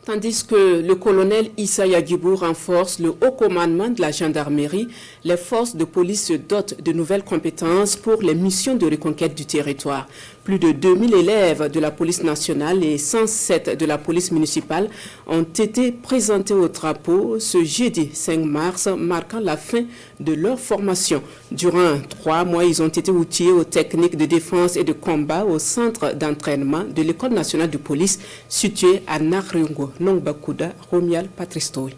Tandis que le colonel Issa Yagibou renforce le haut commandement de la gendarmerie, les forces de police se dotent de nouvelles compétences pour les missions de reconquête du territoire. Plus de 2000 élèves de la police nationale et 107 de la police municipale ont été présentés au drapeau ce jeudi 5 mars, marquant la fin de leur formation. Durant 3 mois, ils ont été outillés aux techniques de défense et de combat au centre d'entraînement de l'École nationale de police située à Naringo, Nongbakuda, Romial Patristoy.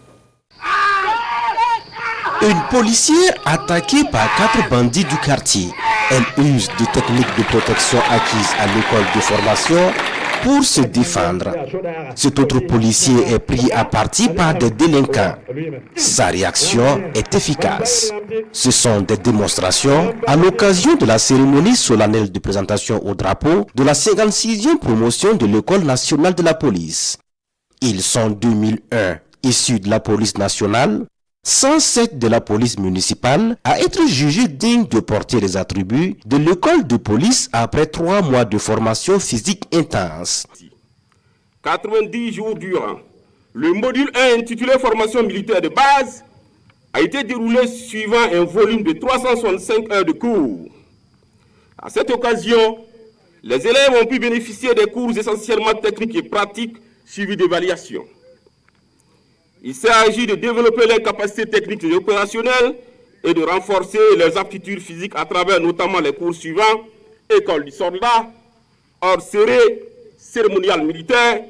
Une policière attaquée par 4 bandits du quartier. Elle use de techniques de protection acquises à l'école de formation pour se défendre. Cet autre policier est pris à partie par des délinquants. Sa réaction est efficace. Ce sont des démonstrations à l'occasion de la cérémonie solennelle de présentation au drapeau de la 56e promotion de l'École nationale de la police. Ils sont 2001 issus de la police nationale, 107 de la police municipale, à être jugés dignes de porter les attributs de l'école de police après 3 mois de formation physique intense. 90 jours durant, le module 1 intitulé Formation militaire de base a été déroulé suivant un volume de 365 heures de cours. À cette occasion, les élèves ont pu bénéficier des cours essentiellement techniques et pratiques suivis d'évaluation. Il s'agit de développer leurs capacités techniques et opérationnelles et de renforcer leurs aptitudes physiques à travers notamment les cours suivants: école du soldat, hors serré, cérémonial militaire,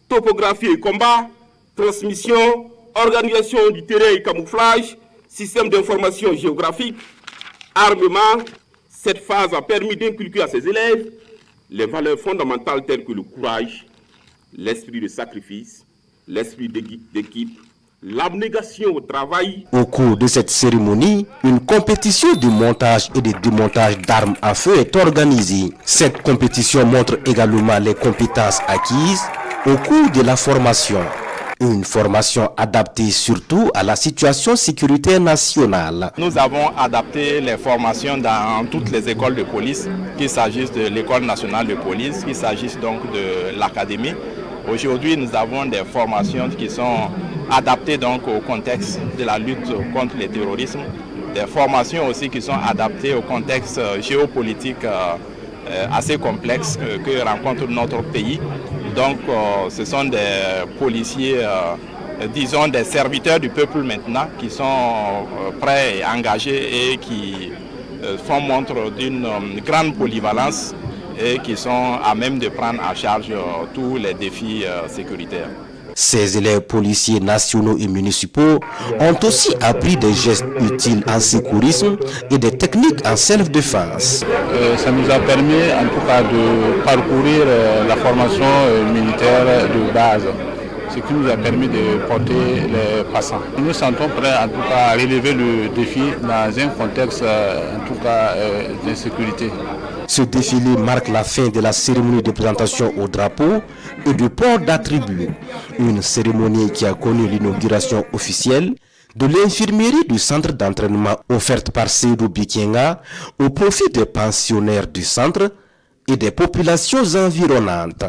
topographie et combat, transmission, organisation du terrain et camouflage, système d'information géographique, armement. Cette phase a permis d'inculquer à ces élèves les valeurs fondamentales telles que le courage, l'esprit de sacrifice, l'esprit d'équipe, l'abnégation au travail. Au cours de cette cérémonie, une compétition de montage et de démontage d'armes à feu est organisée. Cette compétition montre également les compétences acquises au cours de la formation. Une formation adaptée surtout à la situation sécuritaire nationale. Nous avons adapté les formations dans toutes les écoles de police, qu'il s'agisse de l'école nationale de police, qu'il s'agisse donc de l'académie. Aujourd'hui, nous avons des formations qui sont adaptées donc au contexte de la lutte contre le terrorisme, des formations aussi qui sont adaptées au contexte géopolitique assez complexe que rencontre notre pays. Donc, ce sont des policiers, disons des serviteurs du peuple maintenant, qui sont prêts et engagés et qui font montre d'une grande polyvalence et qui sont à même de prendre en charge tous les défis sécuritaires. Ces élèves policiers nationaux et municipaux ont aussi appris des gestes utiles en secourisme et des techniques en self-défense. Ça nous a permis en tout cas de parcourir la formation militaire de base, ce qui nous a permis de porter les passants. Nous nous sentons prêts en tout cas à relever le défi dans un contexte en tout cas d'insécurité. Ce défilé marque la fin de la cérémonie de présentation au drapeau et du port d'attributs. Une cérémonie qui a connu l'inauguration officielle de l'infirmerie du centre d'entraînement offerte par Seydou Bikenga au profit des pensionnaires du centre et des populations environnantes.